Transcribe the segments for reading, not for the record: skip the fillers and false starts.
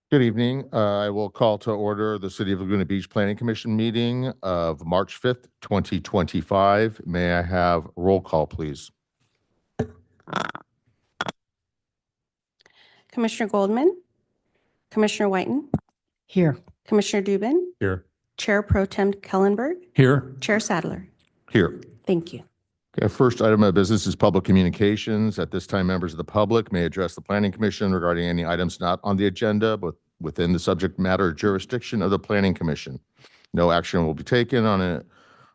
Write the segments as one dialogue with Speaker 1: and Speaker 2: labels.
Speaker 1: Good evening. I will call to order the City of Laguna Beach Planning Commission meeting of March 5th, 2025. May I have roll call, please?
Speaker 2: Commissioner Goldman, Commissioner Whiten,
Speaker 3: Here.
Speaker 2: Commissioner Dubin,
Speaker 1: Here.
Speaker 2: Chair Pro Tem Kellenberg,
Speaker 3: Here.
Speaker 2: Chair Sadler.
Speaker 1: Here.
Speaker 2: Thank you.
Speaker 1: Okay, first item of business is public communications. At this time, members of the public may address the Planning Commission regarding any items not on the agenda, but within the subject matter jurisdiction of the Planning Commission. No action will be taken on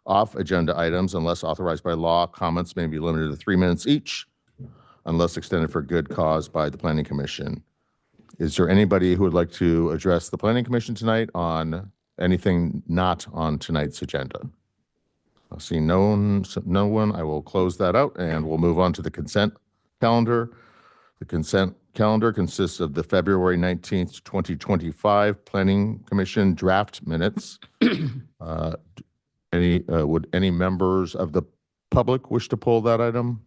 Speaker 1: off-agenda items unless authorized by law. Comments may be limited to 3 minutes each, unless extended for good cause by the Planning Commission. Is there anybody who would like to address the Planning Commission tonight on anything not on tonight's agenda? I see no one. I will close that out and we'll move on to the consent calendar. The consent calendar consists of the February 19th, 2025 Planning Commission draft minutes. Would any members of the public wish to pull that item?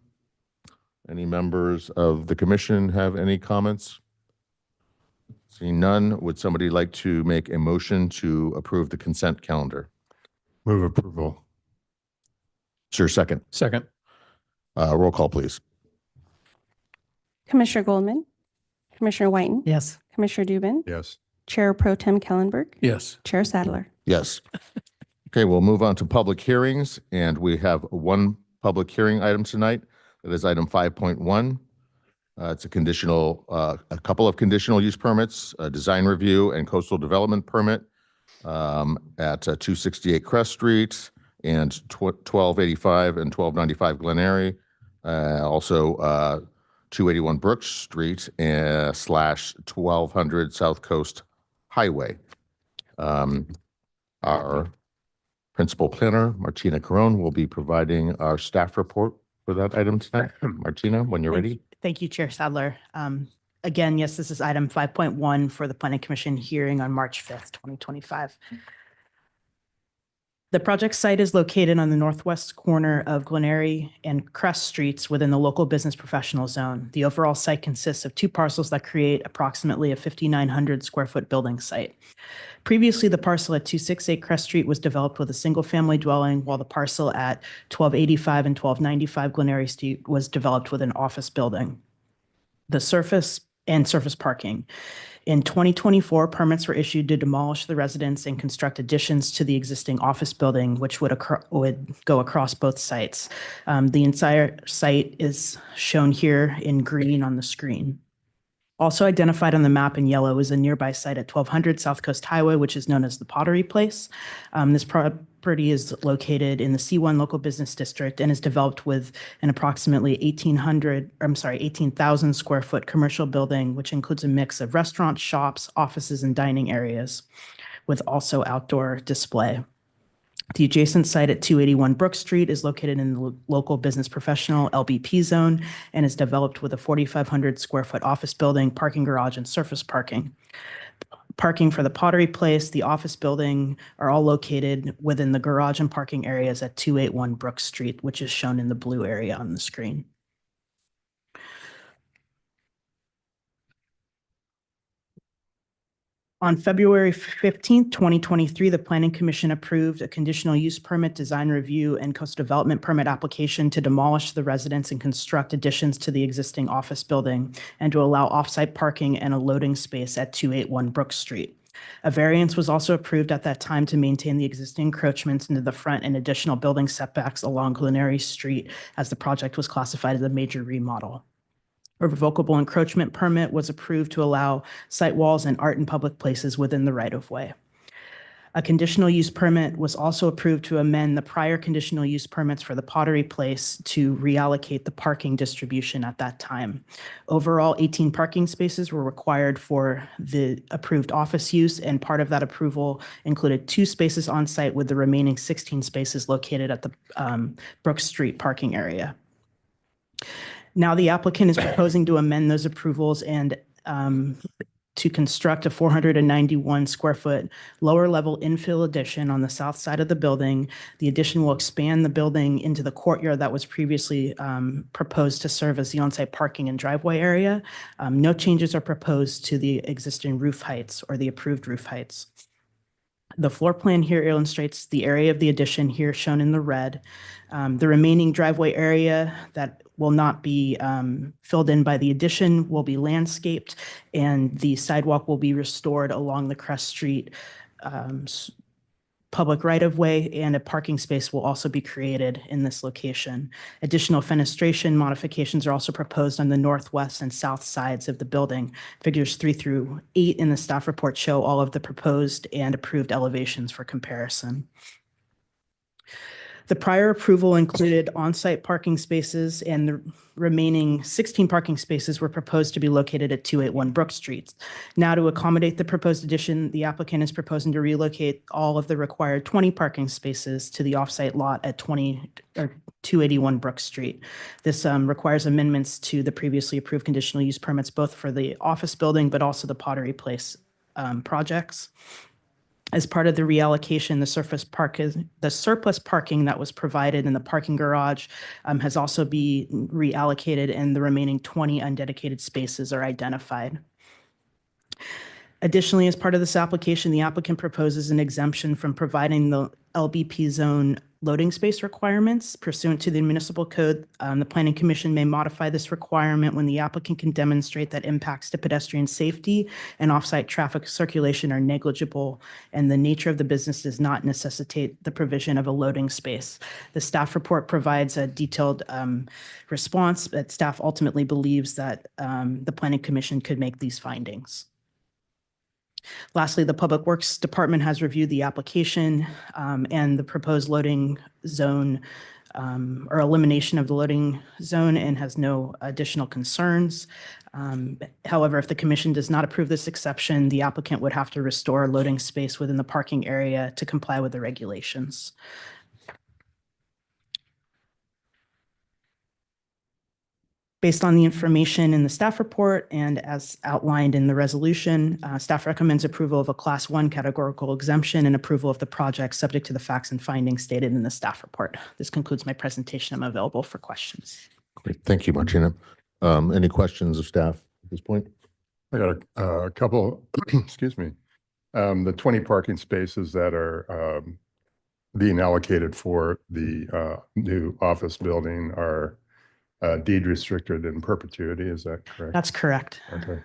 Speaker 1: Any members of the commission have any comments? Seeing none, would somebody like to make a motion to approve the consent calendar?
Speaker 4: Move approval.
Speaker 1: Is there a second?
Speaker 4: Second.
Speaker 1: Roll call, please.
Speaker 2: Commissioner Goldman, Commissioner Whiten,
Speaker 3: Yes.
Speaker 2: Commissioner Dubin,
Speaker 4: Yes.
Speaker 2: Chair Pro Tem Kellenberg,
Speaker 4: Yes.
Speaker 2: Chair Sadler.
Speaker 1: Yes. Okay, we'll move on to public hearings, and we have one public hearing item tonight. That is item 5.1. It's a couple of conditional use permits, a design review and coastal development permit at 268 Crest Street and 1285 and 1295 Glen Eyrie. Also 281 Brooks Street / 1200 South Coast Highway. Our principal planner, Martina Carone, will be providing our staff report for that item tonight. Martina, when you're ready.
Speaker 3: Thank you, Chair Sadler. Again, yes, this is item 5.1 for the Planning Commission hearing on March 5th, 2025. The project site is located on the northwest corner of Glen Eyrie and Crest Streets within the local business professional zone. The overall site consists of 2 parcels that create approximately a 5,900 square foot building site. Previously, the parcel at 268 Crest Street was developed with a single-family dwelling, while the parcel at 1285 and 1295 Glen Eyrie Street was developed with an office building. The surface parking. In 2024, permits were issued to demolish the residence and construct additions to the existing office building, which would go across both sites. The entire site is shown here in green on the screen. Also identified on the map in yellow is a nearby site at 1200 South Coast Highway, which is known as the Pottery Place. This property is located in the C1 local business district and is developed with an approximately 18,000 square foot commercial building, which includes a mix of restaurants, shops, offices, and dining areas, with also outdoor display. The adjacent site at 281 Brooks Street is located in the local business professional LBP zone and is developed with a 4,500 square foot office building, parking garage, and surface parking. Parking for the Pottery Place, the office building are all located within the garage and parking areas at 281 Brooks Street, which is shown in the blue area on the screen. On February 15th, 2023, the Planning Commission approved a conditional use permit, design review, and coastal development permit application to demolish the residence and construct additions to the existing office building and to allow off-site parking and a loading space at 281 Brooks Street. A variance was also approved at that time to maintain the existing encroachments into the front and additional building setbacks along Glen Eyrie Street, as the project was classified as a major remodel. A revocable encroachment permit was approved to allow site walls and art in public places within the right-of-way. A conditional use permit was also approved to amend the prior conditional use permits for the Pottery Place to reallocate the parking distribution at that time. Overall, 18 parking spaces were required for the approved office use, and part of that approval included 2 spaces on site, with the remaining 16 spaces located at the Brooks Street parking area. Now the applicant is proposing to amend those approvals and to construct a 491 square foot lower level infill addition on the south side of the building. The addition will expand the building into the courtyard that was previously proposed to serve as the on-site parking and driveway area. No changes are proposed to the existing roof heights or the approved roof heights. The floor plan here illustrates the area of the addition here shown in the red. The remaining driveway area that will not be filled in by the addition will be landscaped, and the sidewalk will be restored along the Crest Street public right-of-way, and a parking space will also be created in this location. Additional fenestration modifications are also proposed on the northwest and south sides of the building. Figures 3 through 8 in the staff report show all of the proposed and approved elevations for comparison. The prior approval included on-site parking spaces, and the remaining 16 parking spaces were proposed to be located at 281 Brook Street. Now, to accommodate the proposed addition, the applicant is proposing to relocate all of the required 20 parking spaces to the off-site lot at 281 Brook Street. This requires amendments to the previously approved conditional use permits, both for the office building, but also the Pottery Place projects. As part of the reallocation, the surplus parking that was provided in the parking garage has also been reallocated, and the remaining 20 undedicated spaces are identified. Additionally, as part of this application, the applicant proposes an exemption from providing the LBP zone loading space requirements pursuant to the municipal code. The Planning Commission may modify this requirement when the applicant can demonstrate that impacts to pedestrian safety and off-site traffic circulation are negligible, and the nature of the business does not necessitate the provision of a loading space. The staff report provides a detailed response, but staff ultimately believes that the Planning Commission could make these findings. Lastly, the Public Works Department has reviewed the application and the proposed loading zone or elimination of the loading zone, and has no additional concerns. However, if the commission does not approve this exception, the applicant would have to restore loading space within the parking area to comply with the regulations. Based on the information in the staff report and as outlined in the resolution, staff recommends approval of a Class 1 categorical exemption and approval of the project subject to the facts and findings stated in the staff report. This concludes my presentation. I'm available for questions.
Speaker 1: Great. Thank you, Martina. Any questions of staff at this point?
Speaker 4: I got a couple, excuse me. The 20 parking spaces that are being allocated for the new office building are deed restricted in perpetuity. Is that correct?
Speaker 3: That's correct.
Speaker 4: Okay.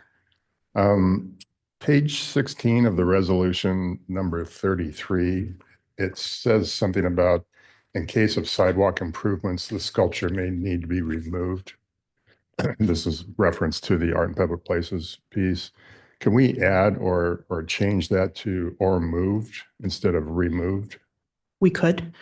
Speaker 4: Page 16 of the resolution, number 33, it says something about in case of sidewalk improvements, the sculpture may need to be removed. This is reference to the Art and Public Places piece. Can we add or change that to or moved instead of removed?
Speaker 3: We could.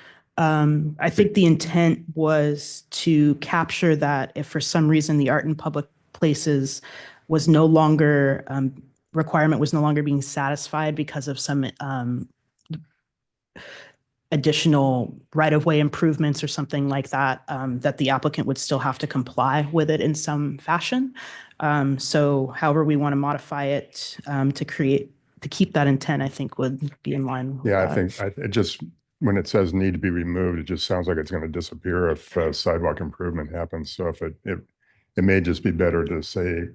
Speaker 3: I think the intent was to capture that if for some reason the Art and Public Places was no longer, requirement was no longer being satisfied because of some additional right-of-way improvements or something like that, that the applicant would still have to comply with it in some fashion. So however we want to modify it to keep that intent, I think would be in line with
Speaker 4: Yeah,
Speaker 3: that.
Speaker 4: I think it just, when it says need to be removed, it just sounds like it's going to disappear if sidewalk improvement happens. So if it may just be better to say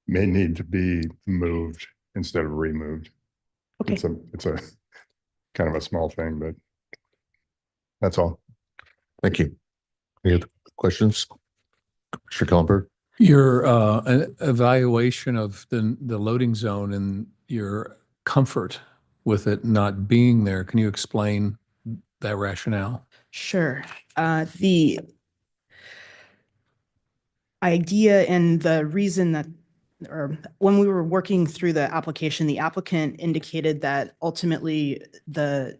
Speaker 4: may need to be moved instead of removed.
Speaker 3: Okay.
Speaker 4: It's a kind of a small thing, but that's all.
Speaker 1: Thank you. Any other questions? Mr. Kellenberg?
Speaker 5: Your evaluation of the loading zone and your comfort with it not being there, can you explain that rationale?
Speaker 3: Sure. The idea and the reason that, or when we were working through the application, the applicant indicated that ultimately the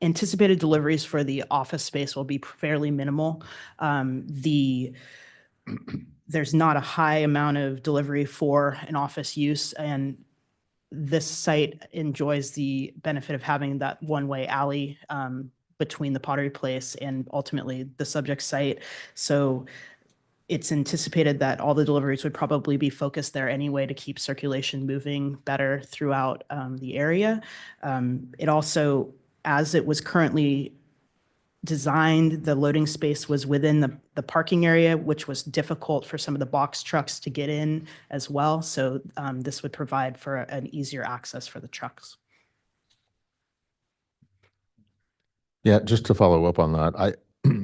Speaker 3: anticipated deliveries for the office space will be fairly minimal. There's not a high amount of delivery for an office use, and this site enjoys the benefit of having that one-way alley between the Pottery Place and ultimately the subject site. So it's anticipated that all the deliveries would probably be focused there anyway to keep circulation moving better throughout the area. It also, as it was currently designed, the loading space was within the parking area, which was difficult for some of the box trucks to get in as well. So this would provide for an easier access for the trucks.
Speaker 1: Yeah, just to follow up on that,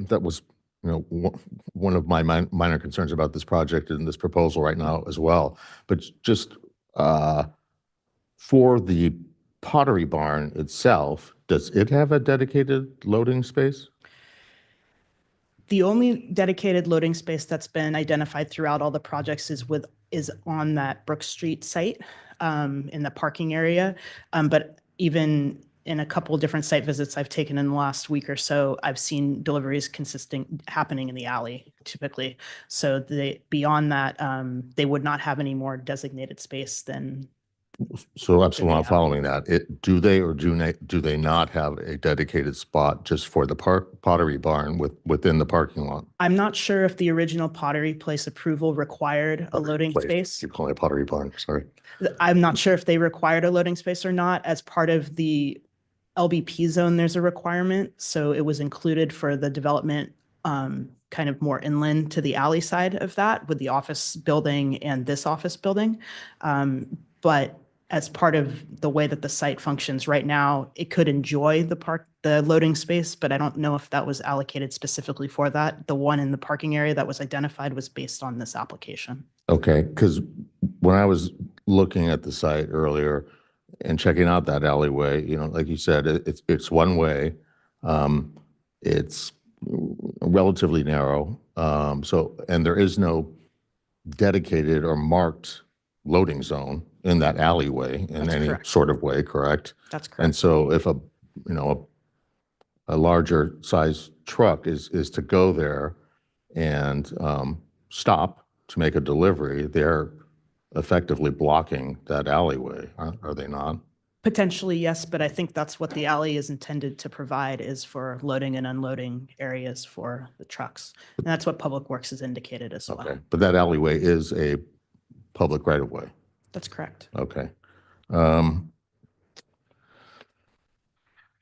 Speaker 1: that was, one of my minor concerns about this project and this proposal right now as well. But just for the Pottery Barn itself, does it have a dedicated loading space?
Speaker 3: The only dedicated loading space that's been identified throughout all the projects is on that Brook Street site in the parking area. But even in a couple of different site visits I've taken in the last week or so, I've seen deliveries happening in the alley typically. So beyond that, they would not have any more designated space than.
Speaker 1: So I'm still
Speaker 3: Yeah.
Speaker 1: not following that. Do they or do they not have a dedicated spot just for the Pottery Barn within the parking lot?
Speaker 3: I'm not sure if the original Pottery Place approval required a loading
Speaker 1: Place.
Speaker 3: space.
Speaker 1: Keep calling it Pottery Barn, sorry.
Speaker 3: I'm not sure if they required a loading space or not. As part of the LBP zone, there's a requirement. So it was included for the development kind of more inland to the alley side of that with the office building and this office building. But as part of the way that the site functions right now, it could enjoy the loading space, but I don't know if that was allocated specifically for that. The one in the parking area that was identified was based on this application.
Speaker 1: Okay, because when I was looking at the site earlier and checking out that alleyway, like you said, it's one way. It's relatively narrow. And there is no dedicated or marked loading zone in that alleyway in
Speaker 3: That's
Speaker 1: any
Speaker 3: correct.
Speaker 1: sort of way, correct?
Speaker 3: That's correct.
Speaker 1: And so if a larger size truck is to go there and stop to make a delivery, they're effectively blocking that alleyway, are they not?
Speaker 3: Potentially, yes, but I think that's what the alley is intended to provide, is for loading and unloading areas for the trucks. And that's what Public Works has indicated as well.
Speaker 1: Okay, but that alleyway is a public right of way.
Speaker 3: That's correct.
Speaker 1: Okay.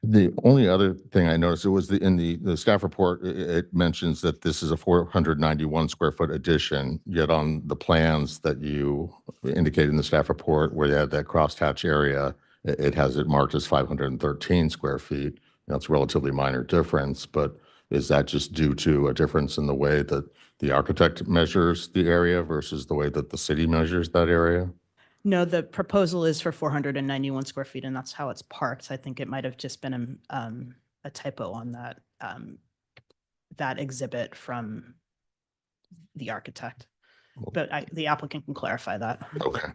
Speaker 1: The only other thing I noticed, it was in the staff report, it mentions that this is a 491 square foot addition, yet on the plans that you indicated in the staff report where you had that crosshatch area, it has it marked as 513 square feet. That's a relatively minor difference, but is that just due to a difference in the way that the architect measures the area versus the way that the city measures that area?
Speaker 3: No, the proposal is for 491 square feet, and that's how it's parked. I think it might have just been a typo on that exhibit from the architect. But the applicant can clarify that.
Speaker 1: Okay.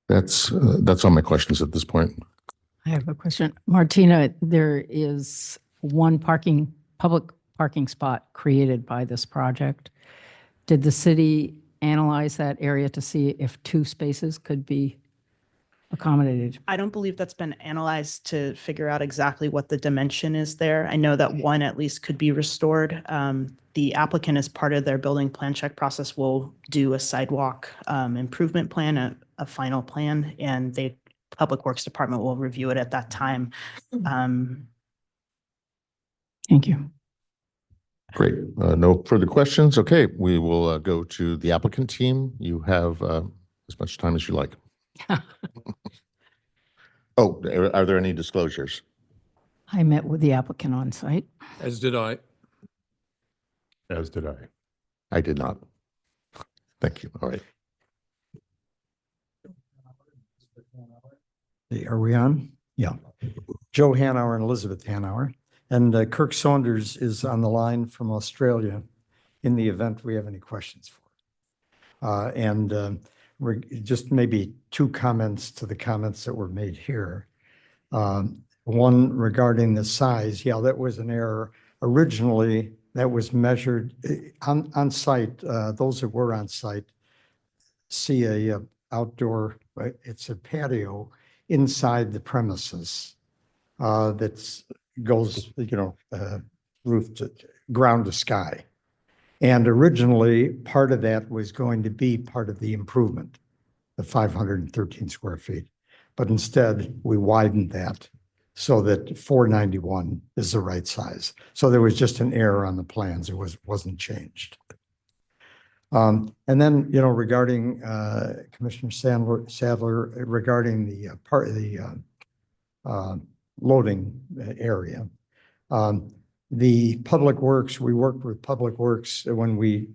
Speaker 1: That's all my questions at this point.
Speaker 6: I have a question. Martina, there is one public parking spot created by this project. Did the city analyze that area to see if 2 spaces could be accommodated?
Speaker 3: I don't believe that's been analyzed to figure out exactly what the dimension is there. I know that one at least could be restored. The applicant, as part of their building plan check process, will do a sidewalk improvement plan, a final plan, and the Public Works Department will review it at that time.
Speaker 6: Thank you.
Speaker 1: Great. No further questions. Okay, we will go to the applicant team. You have as much time as you like. Oh, are there any disclosures?
Speaker 6: I met with the applicant on site.
Speaker 5: As did I.
Speaker 4: As did I.
Speaker 1: I did not. Thank you. All right.
Speaker 7: Are we on? Yeah. Joe Hanauer and Elizabeth Hanauer. And Kirk Saunders is on the line from Australia in the event we have any questions for. Just maybe 2 comments to the comments that were made here. One regarding the size. Yeah, that was an error. Originally, that was measured on site. Those that were on site see a outdoor, right? It's a patio inside the premises that's goes, roof to ground to sky. And originally, part of that was going to be part of the improvement, the 513 square feet. But instead, we widened that so that 491 is the right size. So there was just an error on the plans. It wasn't changed. And then, regarding Commissioner Sadler, regarding the loading area. The Public Works, we worked with Public Works when we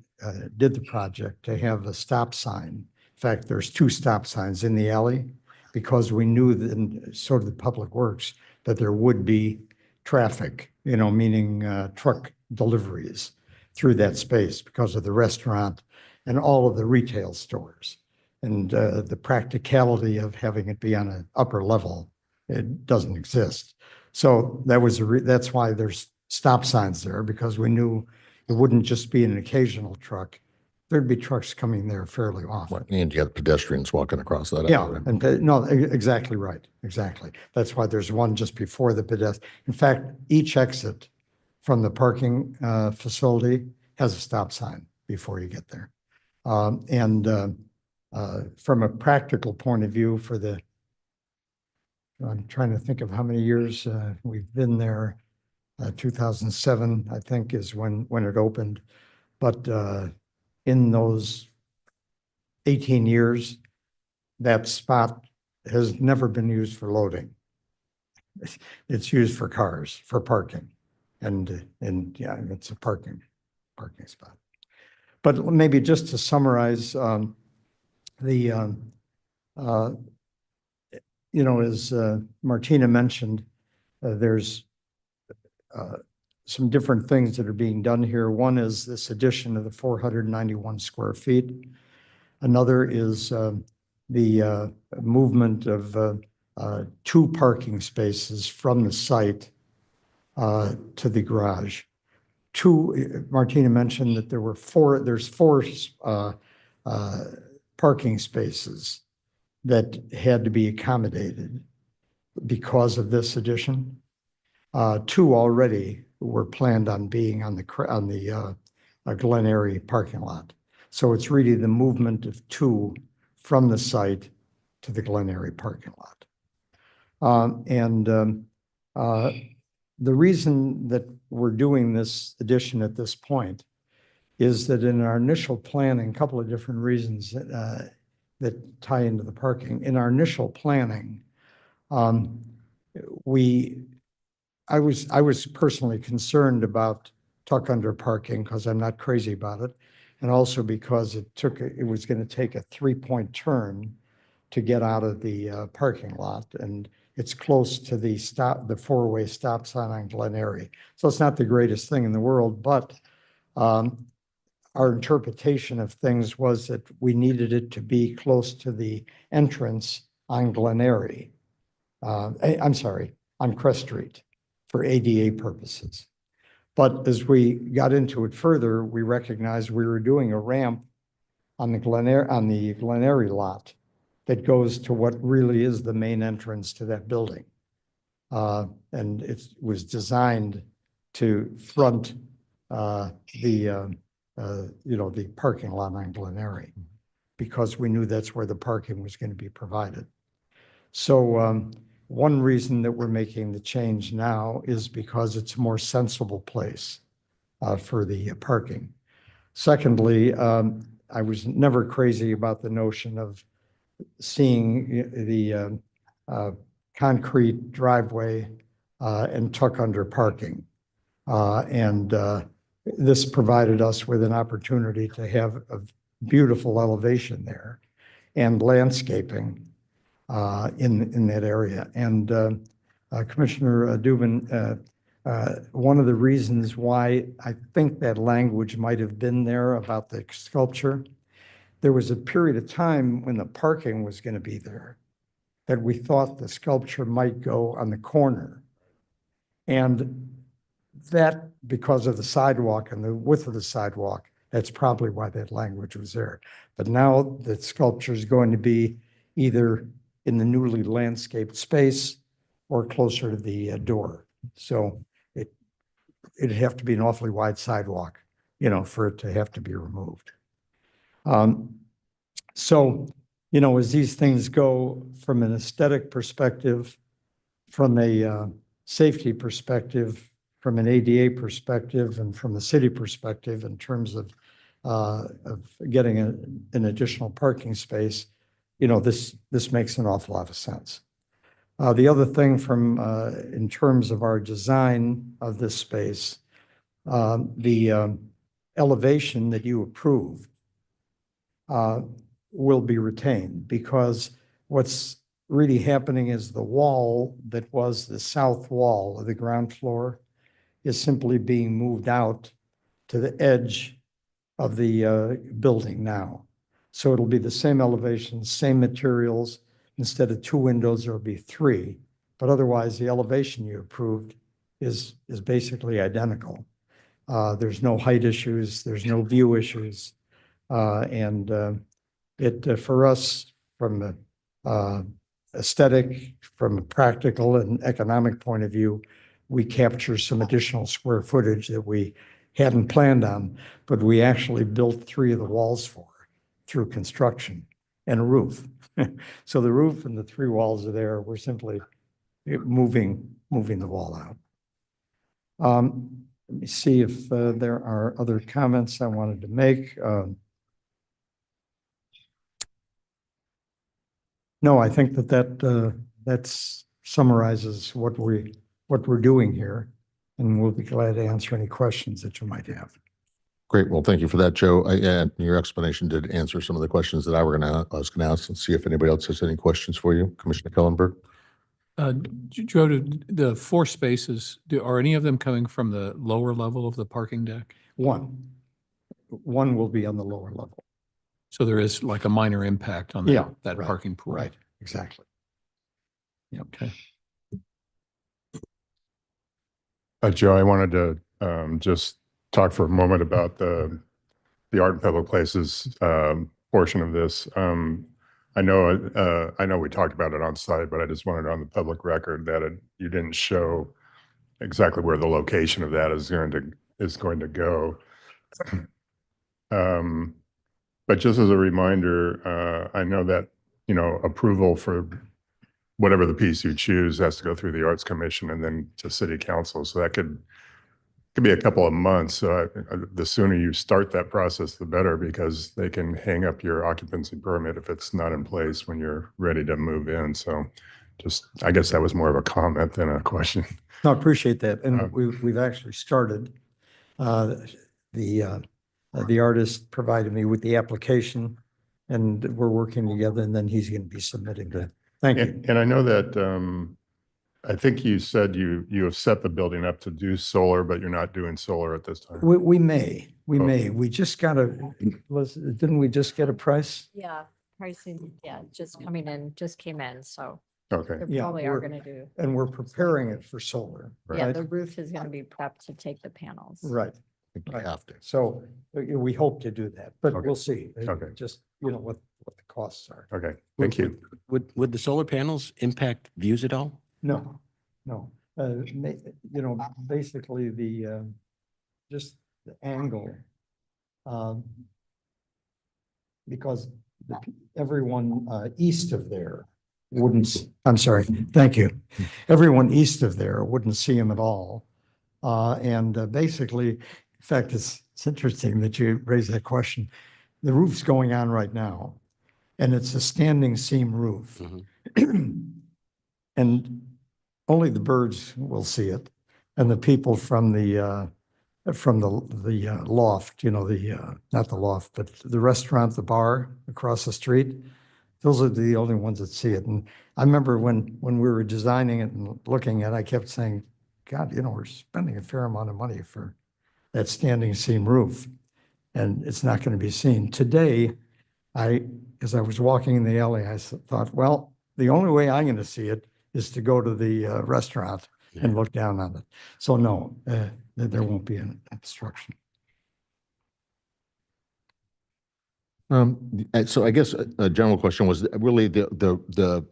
Speaker 7: did the project to have a stop sign. In fact, there's 2 stop signs in the alley because we knew that, sort of the Public Works, that there would be traffic, meaning truck deliveries through that space because of the restaurant and all of the retail stores. And the practicality of having it be on an upper level, it doesn't exist. So that's why there's stop signs there, because we knew it wouldn't just be an occasional truck. There'd be trucks coming there fairly often.
Speaker 1: And you have pedestrians walking across that.
Speaker 7: Yeah,
Speaker 1: area.
Speaker 7: and no, exactly right. Exactly. That's why there's one just before the pedestrian. In fact, each exit from the parking facility has a stop sign before you get there. From a practical point of view, I'm trying to think of how many years we've been there. 2007, I think, is when it opened. But in those 18 years, that spot has never been used for loading. It's used for cars, for parking. And yeah, it's a parking spot. But maybe just to summarize, as Martina mentioned, there's some different things that are being done here. One is this addition of the 491 square feet. Another is the movement of 2 parking spaces from the site to the garage. Martina mentioned that there's 4 parking spaces that had to be accommodated because of this addition. 2 already were planned on being on the Glen Eyrie parking lot. So it's really the movement of 2 from the site to the Glen Eyrie parking lot. The reason that we're doing this addition at this point is that in our initial planning, a couple of different reasons that tie into the parking. In our initial planning, I was personally concerned about tuck under parking because I'm not crazy about it, and also because it was going to take a 3-point turn to get out of the parking lot, and it's close to the 4-way stop sign on Glen Eyrie. So it's not the greatest thing in the world, but our interpretation of things was that we needed it to be close to the entrance on Glen Eyrie. I'm sorry, on Crest Street for ADA purposes. But as we got into it further, we recognized we were doing a ramp on the Glen Eyrie lot that goes to what really is the main entrance to that building. And it was designed to front the parking lot on Glen Eyrie, because we knew that's where the parking was going to be provided. So one reason that we're making the change now is because it's a more sensible place for the parking. Secondly, I was never crazy about the notion of seeing the concrete driveway and tuck under parking. This provided us with an opportunity to have a beautiful elevation there and landscaping in that area. And Commissioner Dubin, one of the reasons why I think that language might have been there about the sculpture, there was a period of time when the parking was going to be there that we thought the sculpture might go on the corner. And that, because of the sidewalk and the width of the sidewalk, that's probably why that language was there. But now the sculpture is going to be either in the newly landscaped space or closer to the door. So it'd have to be an awfully wide sidewalk, for it to have to be removed. So, as these things go from an aesthetic perspective, from a safety perspective, from an ADA perspective, and from a city perspective in terms of getting an additional parking space, this makes an awful lot of sense. The other thing in terms of our design of this space, the elevation that you approved will be retained, because what's really happening is the wall that was the south wall of the ground floor is simply being moved out to the edge of the building now. So it'll be the same elevation, same materials. Instead of 2 windows, there'll be 3. But otherwise, the elevation you approved is basically identical. There's no height issues, there's no view issues. And for us, from the aesthetic, from a practical and economic point of view, we capture some additional square footage that we hadn't planned on, but we actually built 3 of the walls through construction and a roof. So the roof and the 3 walls are there. We're simply moving the wall out. Let me see if there are other comments I wanted to make. No, I think that summarizes what we're doing here, and we'll be glad to answer any questions that you might have.
Speaker 1: Great. Well, thank you for that, Joe. And your explanation did answer some of the questions that I was going to ask, and see if anybody else has any questions for you. Commissioner Kellenberg?
Speaker 5: Joe, the 4 spaces, are any of them coming from the lower level of the parking deck?
Speaker 7: One will be on the lower level.
Speaker 5: So there is like a minor impact on
Speaker 7: Yeah,
Speaker 5: that
Speaker 7: right,
Speaker 5: parking pool?
Speaker 7: Right, exactly.
Speaker 5: Okay.
Speaker 4: Joe, I wanted to just talk for a moment about the Art and Public Places portion of this. I know we talked about it on site, but I just wanted on the public record that you didn't show exactly where the location of that is going to go. But just as a reminder, I know that approval for whatever the piece you choose has to go through the Arts Commission and then to City Council. So that could be a couple of months. So the sooner you start that process, the better, because they can hang up your occupancy permit if it's not in place when you're ready to move in. So I guess that was more of a comment than a question.
Speaker 7: No, I appreciate that. And we've actually started. The artist provided me with the application, and we're working together, and then he's going to be submitting that. Thank you.
Speaker 4: And I know that I think you said you have set the building up to do solar, but you're not doing solar at this time.
Speaker 7: We may.
Speaker 4: Okay.
Speaker 7: We just didn't we just get a price?
Speaker 8: Yeah, pricing, just came in, so
Speaker 4: Okay.
Speaker 8: they
Speaker 7: Yeah,
Speaker 8: probably are
Speaker 7: we're-
Speaker 8: gonna do.
Speaker 7: And we're preparing it for solar.
Speaker 8: Yeah,
Speaker 7: right?
Speaker 8: the roof is gonna be prepped to take the panels.
Speaker 7: Right.
Speaker 1: I think you have to.
Speaker 7: So we hope to do that, but
Speaker 4: Okay.
Speaker 7: we'll see.
Speaker 4: Okay.
Speaker 7: Just, what the costs are.
Speaker 4: Okay. Thank you.
Speaker 9: Would the solar panels impact views at all?
Speaker 7: No. Basically just the angle. Because everyone east of there I'm sorry, thank you. Everyone east of there wouldn't see him at all. And basically, in fact, it's interesting that you raised that question. The roof's going on right now, and it's a standing seam roof. And only the birds will see it, and the people from the loft, not the loft, but the restaurant, the bar across the street. Those are the only ones that see it. And I remember when we were designing it and looking at it, I kept saying, God, we're spending a fair amount of money for that standing seam roof, and it's not going to be seen. Today, as I was walking in the alley, I thought, well, the only way I'm going to see it is to go to the restaurant and look down on it. So no, there won't be an obstruction.
Speaker 1: So I guess a general question was really the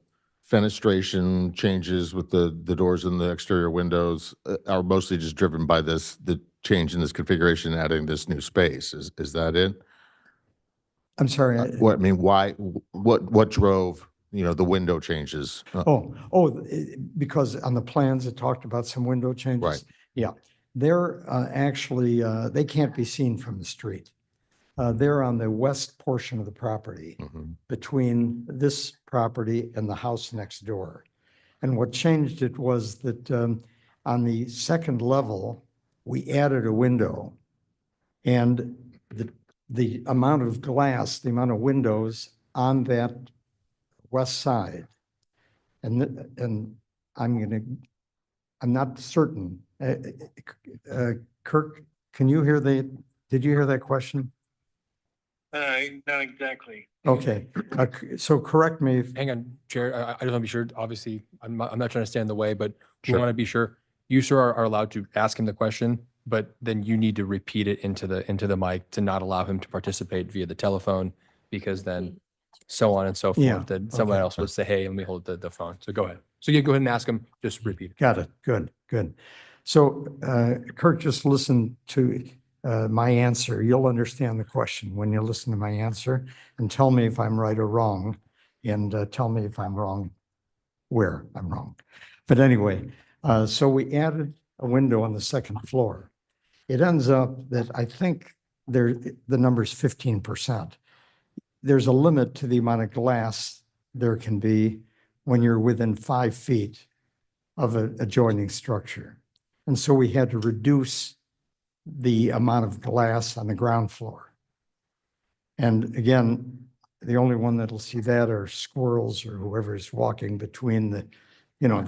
Speaker 1: fenestration changes with the doors and the exterior windows are mostly just driven by the change in this configuration, adding this new space. Is that it?
Speaker 7: I'm sorry.
Speaker 1: What, I mean, why, what drove, the window changes?
Speaker 7: Because on the plans, it talked about some window changes.
Speaker 1: Right.
Speaker 7: Yeah, they're actually, they can't be seen from the street. They're on the west portion of the property
Speaker 1: Mhm.
Speaker 7: between this property and the house next door. And what changed it was that on the second level, we added a window. And the amount of glass, the amount of windows on that west side, and I'm not certain. Kirk, can you hear did you hear that question?
Speaker 10: Not exactly.
Speaker 7: Okay, so correct me if,
Speaker 10: Hang on, Chair. I just want to be sure, obviously, I'm not trying to stand in the way, but we
Speaker 1: Sure.
Speaker 10: want to be sure. You, sir, are allowed to ask him the question, but then you need to repeat it into the mic to not allow him to participate via the telephone, because then so on and so
Speaker 7: Yeah,
Speaker 10: forth, that someone
Speaker 7: okay.
Speaker 10: else would say, hey, let me hold the phone. So go ahead. So yeah, go ahead and ask him, just repeat it.
Speaker 7: got it, good. So Kirk, just listen to my answer. You'll understand the question when you listen to my answer, and tell me if I'm right or wrong, and tell me if I'm wrong, where I'm wrong. But anyway, so we added a window on the second floor. It ends up that I think the number is 15%. There's a limit to the amount of glass there can be when you're within 5 feet of an adjoining structure. And so we had to reduce the amount of glass on the ground floor. And again, the only one that'll see that are squirrels or whoever's walking between the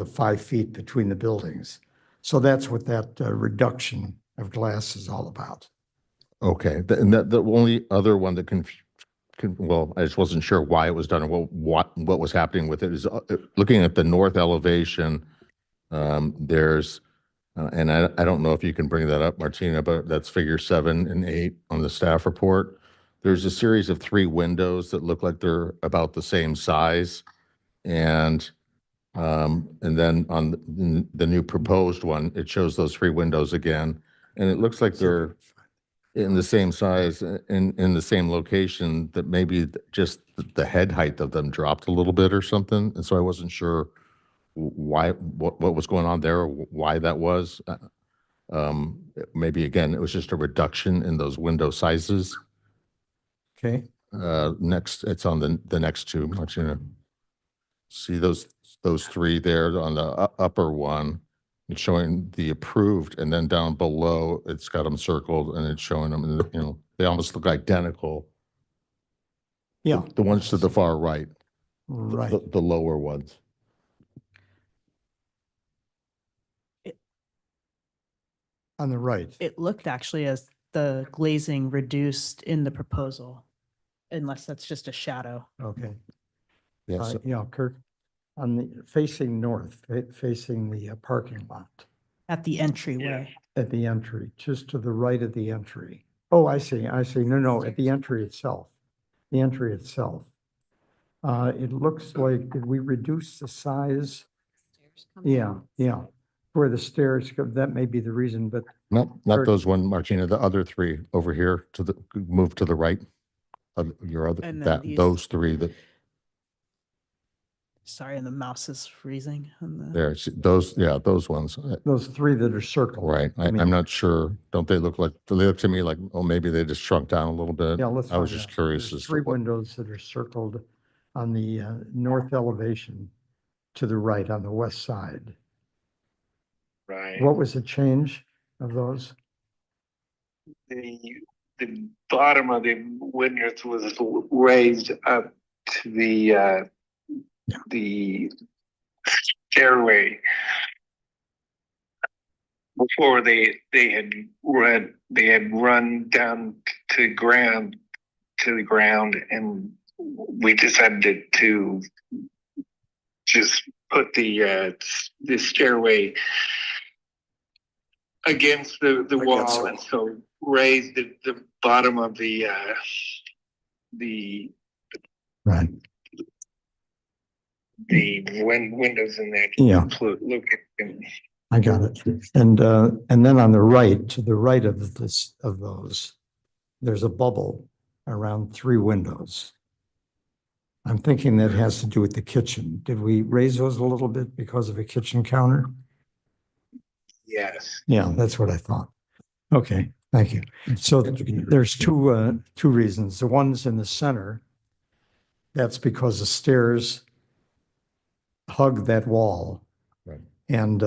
Speaker 7: 5 feet between the buildings. So that's what that reduction of glass is all about.
Speaker 1: Okay, and the only other one that well, I just wasn't sure why it was done or what was happening with it is looking at the north elevation. There's, and I don't know if you can bring that up, Martina, but that's figure 7 and 8 on the staff report. There's a series of 3 windows that look like they're about the same size. And then on the new proposed one, it shows those 3 windows again. And it looks like they're in the same size, in the same location, that maybe just the head height of them dropped a little bit or something. And so I wasn't sure why, what was going on there, or why that was. Maybe again, it was just a reduction in those window sizes.
Speaker 7: Okay,
Speaker 1: Next, it's on the next 2, Martina. See those 3 there on the upper one. It's showing the approved, and then down below, it's got them circled, and it's showing them, they almost look identical.
Speaker 7: yeah.
Speaker 1: The ones to the far right,
Speaker 7: Right.
Speaker 1: the lower ones.
Speaker 7: On the right.
Speaker 3: It looked actually as the glazing reduced in the proposal, unless that's just a shadow.
Speaker 7: Okay.
Speaker 1: Yes.
Speaker 7: Yeah, Kirk, on the facing north, facing the parking lot
Speaker 3: At the entryway.
Speaker 7: at the entry, just to the right of the entry. Oh, I see. No, at the entry itself. The entry itself. It looks like, did we reduce the size? Yeah. Where the stairs go, that may be the reason, but
Speaker 1: Not
Speaker 7: Kirk.
Speaker 1: those one, Martina, the other 3 over here move to the right. Your other,
Speaker 3: And then these-
Speaker 1: those 3 that
Speaker 3: Sorry, and the mouse is freezing on the.
Speaker 1: there, those ones.
Speaker 7: those 3 that are circled.
Speaker 1: Right.
Speaker 7: I mean-
Speaker 1: I'm not sure. Do they look to me like, oh, maybe they just shrunk down a little bit?
Speaker 7: Yeah, let's
Speaker 1: I was
Speaker 7: find
Speaker 1: just
Speaker 7: out.
Speaker 1: curious
Speaker 7: There's
Speaker 1: as
Speaker 7: 3
Speaker 1: to what.
Speaker 7: windows that are circled on the north elevation to the right on the west side.
Speaker 10: Right.
Speaker 7: What was the change of those?
Speaker 10: The bottom of the windows was raised up to the stairway. Before they had run down to the ground, and we decided to just put the stairway against the wall, and so raise the bottom of the
Speaker 7: Right.
Speaker 11: the windows in that.
Speaker 7: Yeah.
Speaker 11: Location.
Speaker 7: I got it. And then on the right, to the right of those, there's a bubble around 3 windows. I'm thinking that has to do with the kitchen. Did we raise those a little bit because of a kitchen counter?
Speaker 11: Yes.
Speaker 7: Yeah, that's what I thought. Okay, thank you. So there's two reasons. The one's in the center. That's because the stairs hug that wall.
Speaker 1: Right.
Speaker 7: And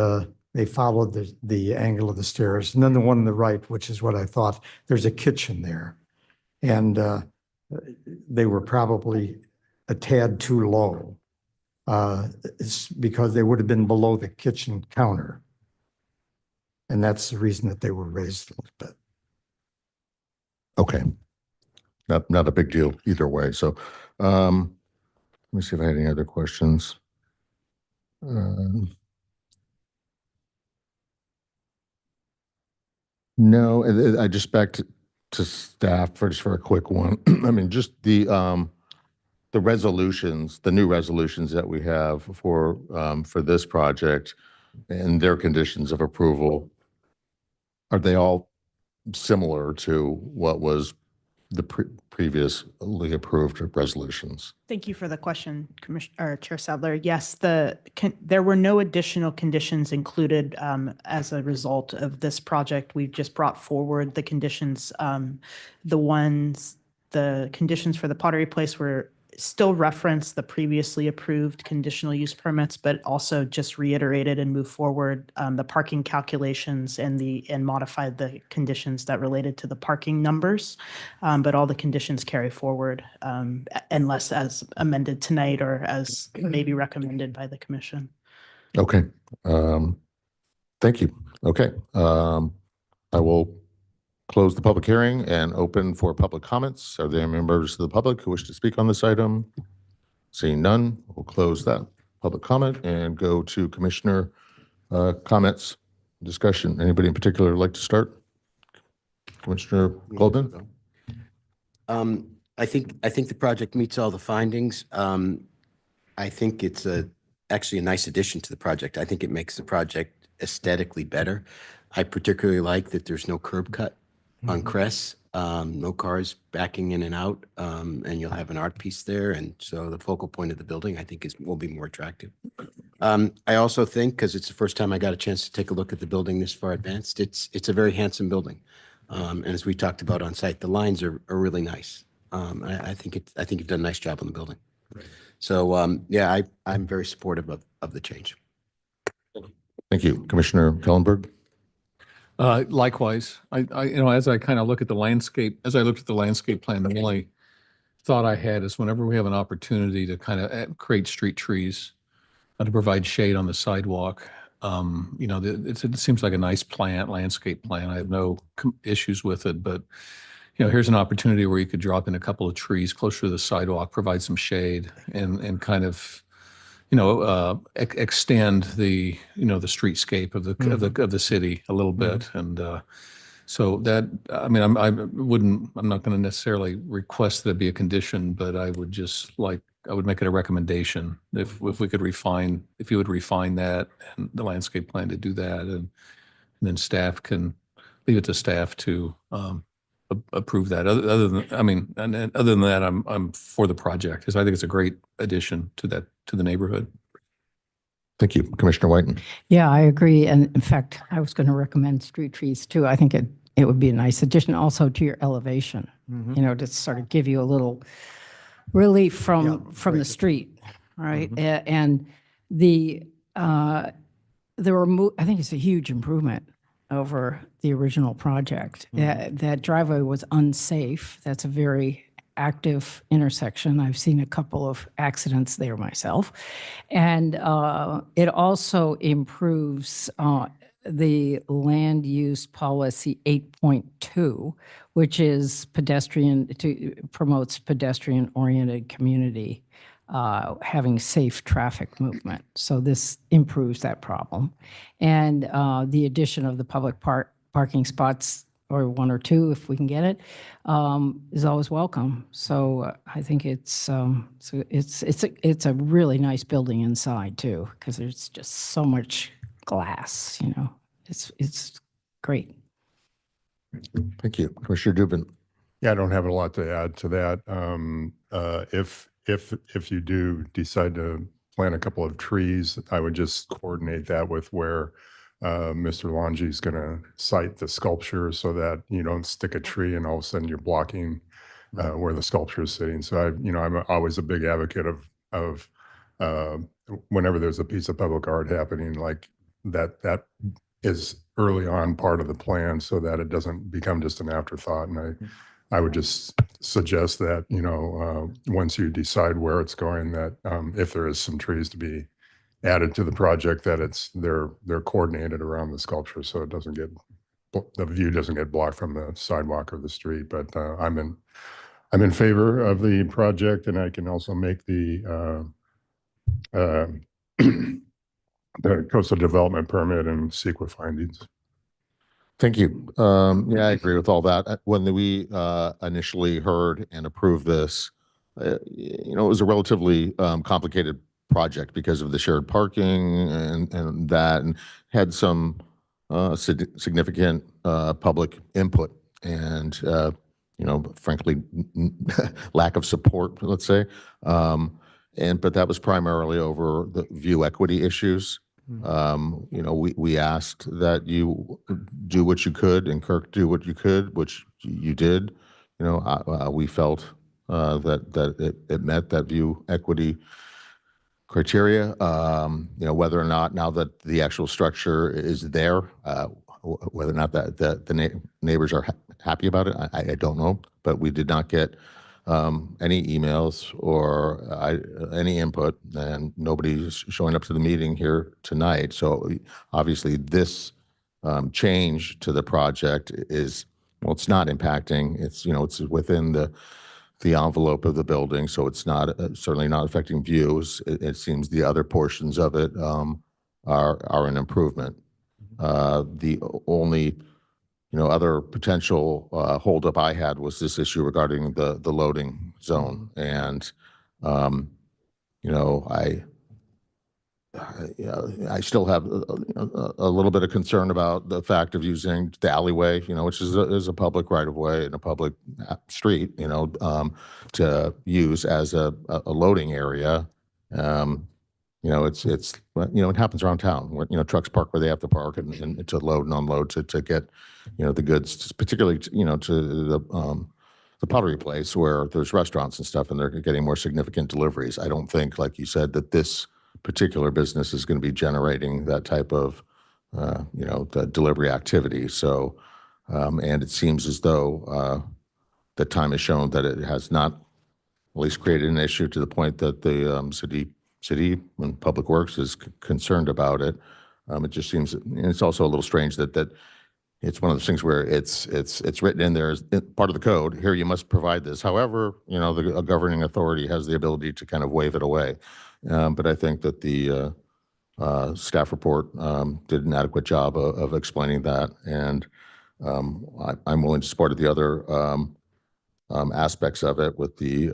Speaker 7: they followed the angle of the stairs. And then the one on the right, which is what I thought, there's a kitchen there. And they were probably a tad too low because they would have been below the kitchen counter. And that's the reason that they were raised a little bit.
Speaker 1: Okay. Not a big deal either way. So let me see if I had any other questions. No, I just back to staff for a quick one. I mean, just the resolutions, the new resolutions that we have for this project and their conditions of approval, are they all similar to what was the previously approved resolutions?
Speaker 3: Thank you for the question, Commissioner Chair Sadler. Yes, there were no additional conditions included as a result of this project. We've just brought forward the conditions. The conditions for the Pottery Place were still reference the previously approved conditional use permits, but also just reiterated and moved forward the parking calculations and modified the conditions that related to the parking numbers. But all the conditions carry forward unless as amended tonight or as may be recommended by the commission.
Speaker 1: Okay. Thank you. Okay. I will close the public hearing and open for public comments. Are there members of the public who wish to speak on this item? Seeing none, we'll close that public comment and go to commissioner comments, discussion. Anybody in particular like to start? Commissioner Goldman?
Speaker 9: I think the project meets all the findings. I think it's actually a nice addition to the project. I think it makes the project aesthetically better. I particularly like that there's no curb cut on Cress, no cars backing in and out, and you'll have an art piece there. And so the focal point of the building, I think, will be more attractive. I also think, because it's the first time I got a chance to take a look at the building this far advanced, it's a very handsome building. And as we talked about on site, the lines are really nice. I think you've done a nice job on the building. Right. So yeah, I'm very supportive of the change.
Speaker 1: Thank you. Commissioner Kellenberg?
Speaker 5: Likewise, as I kind of look at the landscape, as I looked at the landscape plan, the only thought I had is whenever we have an opportunity to kind of create street trees to provide shade on the sidewalk, it seems like a nice landscape plan. I have no issues with it, but here's an opportunity where you could drop in a couple of trees closer to the sidewalk, provide some shade, and kind of extend the the streetscape of the city a little bit. And so that, I mean, I'm not going to necessarily request that it be a condition, but I would make it a recommendation if we could if you would refine that and the landscape plan to do that, and then staff can leave it to staff to approve that. Other than that, I'm for the project because I think it's a great addition to the neighborhood.
Speaker 1: Thank you. Commissioner Whiten?
Speaker 6: Yeah, I agree. And in fact, I was going to recommend street trees too. I think it would be a nice addition also to your elevation, to sort of give you a little relief from the street, right? And I think it's a huge improvement over the original project. That driveway was unsafe. That's a very active intersection. I've seen a couple of accidents there myself. And it also improves the land use policy 8.2, which is promotes pedestrian-oriented community, having safe traffic movement. So this improves that problem. And the addition of the public parking spots or one or two if we can get it, is always welcome. So I think it's a really nice building inside too, because there's just so much glass, you know. It's great.
Speaker 1: Thank you. Commissioner Dubin.
Speaker 4: Yeah, I don't have a lot to add to that. If you do decide to plant a couple of trees, I would just coordinate that with where Mr. Longi is going to site the sculpture so that you don't stick a tree and all of a sudden you're blocking where the sculpture is sitting. So I'm always a big advocate of whenever there's a piece of public art happening, like that is early on part of the plan so that it doesn't become just an afterthought. And I would just suggest that, once you decide where it's going, that if there is some trees to be added to the project, that they're coordinated around the sculpture so it doesn't get, the view doesn't get blocked from the sidewalk or the street. But I'm in favor of the project, and I can also make the the coastal development permit and CEQA findings.
Speaker 1: Thank you. Yeah, I agree with all that. When we initially heard and approved this, it was a relatively complicated project because of the shared parking and that, and had some significant public input and, frankly, lack of support, let's say. But that was primarily over the view equity issues. We asked that you do what you could and Kirk do what you could, which you did. We felt that it met that view equity criteria. Whether or not now that the actual structure is there, whether or not that the neighbors are happy about it, I don't know. But we did not get any emails or any input, and nobody's showing up to the meeting here tonight. So obviously this change to the project is, well, it's not impacting. It's within the envelope of the building, so it's not certainly not affecting views. It seems the other portions of it are an improvement. The only other potential holdup I had was this issue regarding the loading zone, and I still have a little bit of concern about the fact of using the alleyway, which is a public right of way and a public street, to use as a loading area. It happens around town where, trucks park where they have to park and to load and unload to get, the goods, particularly, to the pottery place where there's restaurants and stuff and they're getting more significant deliveries. I don't think, like you said, that this particular business is going to be generating that type of, the delivery activity. So, and it seems as though the time has shown that it has not at least created an issue to the point that the city and Public Works is concerned about it. It just seems, and it's also a little strange that it's one of those things where it's written in there as part of the code. Here, you must provide this. However, a governing authority has the ability to kind of waive it away. But I think that the staff report did an adequate job of explaining that, and I'm willing to support the other aspects of it with the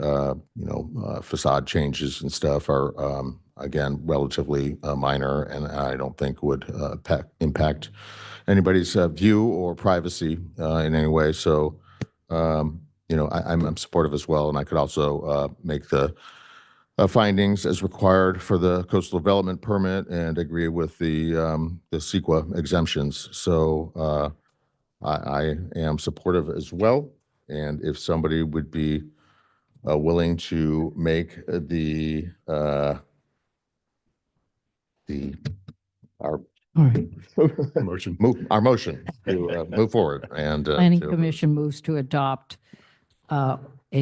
Speaker 1: facade changes and stuff are again relatively minor, and I don't think would impact anybody's view or privacy in any way. So I'm supportive as well, and I could also make the findings as required for the coastal development permit and agree with the CEQA exemptions. So I am supportive as well. And if somebody would be willing to make our
Speaker 6: All right.
Speaker 4: Motion.
Speaker 1: our motion to move forward and
Speaker 6: Planning
Speaker 1: to-
Speaker 6: Commission moves to adopt a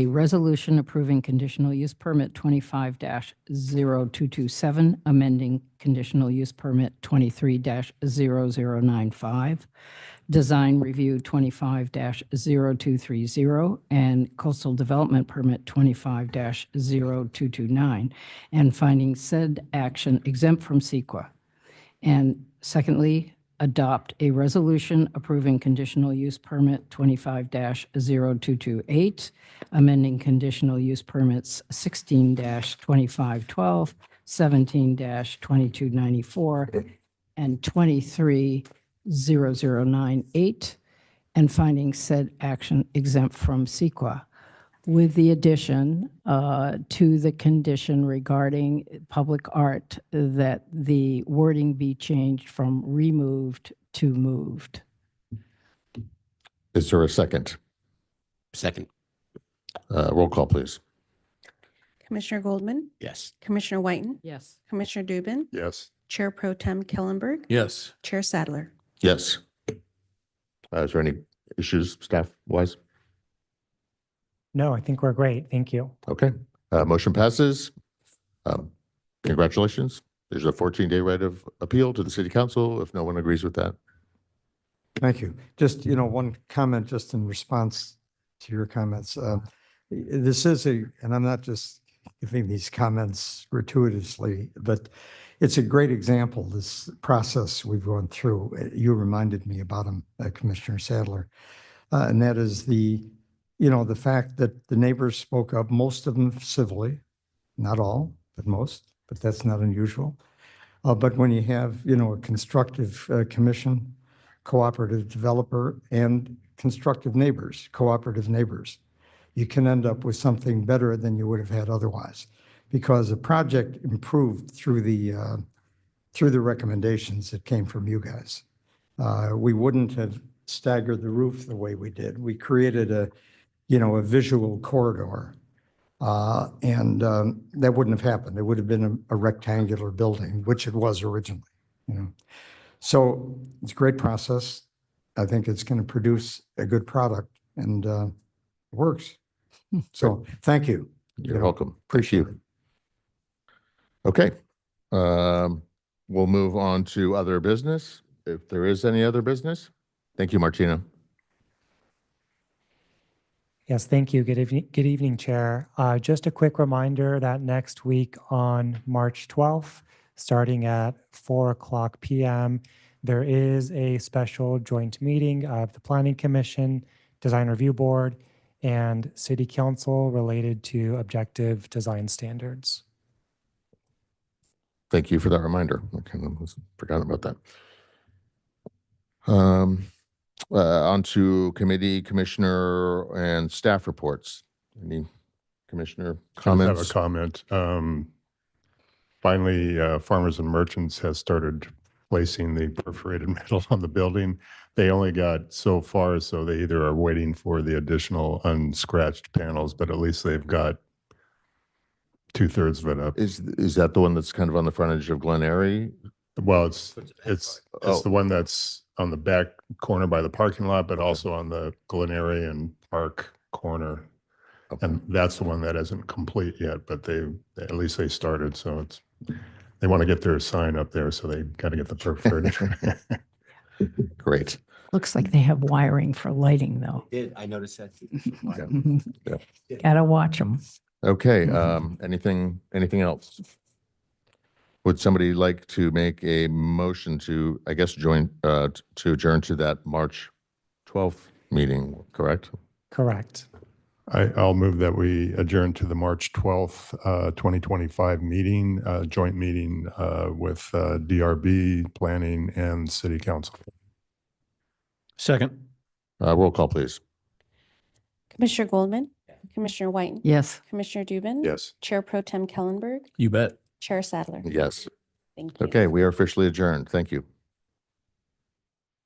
Speaker 6: resolution approving conditional use permit 25-0227, amending conditional use permit 23-0095, design review 25-0230, and coastal development permit 25-0229, and finding said action exempt from CEQA. And secondly, adopt a resolution approving conditional use permit 25-0228, amending conditional use permits 16-2512, 17-2294, and 23-0098, and finding said action exempt from CEQA, with the addition to the condition regarding public art that the wording be changed from removed to moved.
Speaker 1: Is there a second?
Speaker 9: Second,
Speaker 1: Roll call, please.
Speaker 2: Commissioner Goldman,
Speaker 9: yes.
Speaker 2: Commissioner Whiten,
Speaker 6: Yes.
Speaker 2: Commissioner Dubin,
Speaker 4: Yes.
Speaker 2: Chair Pro Tem Kellenberg,
Speaker 5: Yes.
Speaker 2: Chair Sadler.
Speaker 1: Yes. Is there any issues staff-wise?
Speaker 12: No, I think we're great. Thank you.
Speaker 1: Okay, motion passes. Congratulations. There's a 14-day right of appeal to the city council if no one agrees with that.
Speaker 7: Thank you. Just, one comment just in response to your comments. This is and I'm not just giving these comments gratuitously, but it's a great example, this process we've gone through. You reminded me about them, Commissioner Sadler. And that is the fact that the neighbors spoke up, most of them civilly, not all, but most, but that's not unusual. But when you have, a constructive commission, cooperative developer, and constructive neighbors, cooperative neighbors, you can end up with something better than you would have had otherwise, because the project improved through the recommendations that came from you guys. We wouldn't have staggered the roof the way we did. We created a visual corridor, and that wouldn't have happened. It would have been a rectangular building, which it was originally. So it's a great process. I think it's going to produce a good product, and it works. So thank you.
Speaker 1: You're welcome. Appreciate it. Okay. We'll move on to other business, if there is any other business. Thank you, Martina.
Speaker 12: Yes, thank you. Good evening, Chair. Just a quick reminder that next week on March 12th, starting at 4:00 p.m., there is a special joint meeting of the Planning Commission, Design Review Board, and City Council related to objective design standards.
Speaker 1: Thank you for that reminder. I kind of forgot about that. On to committee, commissioner, and staff reports. Any commissioner
Speaker 4: I just
Speaker 1: comments?
Speaker 4: have a comment. Finally, Farmers and Merchants has started placing the perforated metal on the building. They only got so far, so they either are waiting for the additional unscratched panels, but at least they've got 2/3 of it up.
Speaker 1: Is that the one that's kind of on the front edge of Glen Eyrie?
Speaker 4: Well, it's
Speaker 1: Oh.
Speaker 4: the one that's on the back corner by the parking lot, but also on the Glen Eyrie and Park corner.
Speaker 1: Okay.
Speaker 4: And that's the one that isn't complete yet, but at least they started, so they want to get their sign up there, so they got to get the perforated.
Speaker 1: Great.
Speaker 6: Looks like they have wiring for lighting, though.
Speaker 9: I noticed that.
Speaker 6: Gotta watch them.
Speaker 1: Okay, anything else? Would somebody like to make a motion to, I guess, to adjourn to that March 12th meeting, correct?
Speaker 12: Correct.
Speaker 4: I'll move that we adjourn to the March 12th, 2025 meeting, joint meeting with DRB, Planning, and City Council.
Speaker 5: Second.
Speaker 1: Roll call, please.
Speaker 2: Commissioner Goldman, Commissioner Whiten,
Speaker 6: Yes.
Speaker 2: Commissioner Dubin.
Speaker 4: Yes.
Speaker 2: Chair Pro Tem Kellenberg,
Speaker 5: You bet.
Speaker 2: Chair Sadler.
Speaker 1: Yes.
Speaker 2: Thank you.
Speaker 1: Okay, we are officially adjourned. Thank you.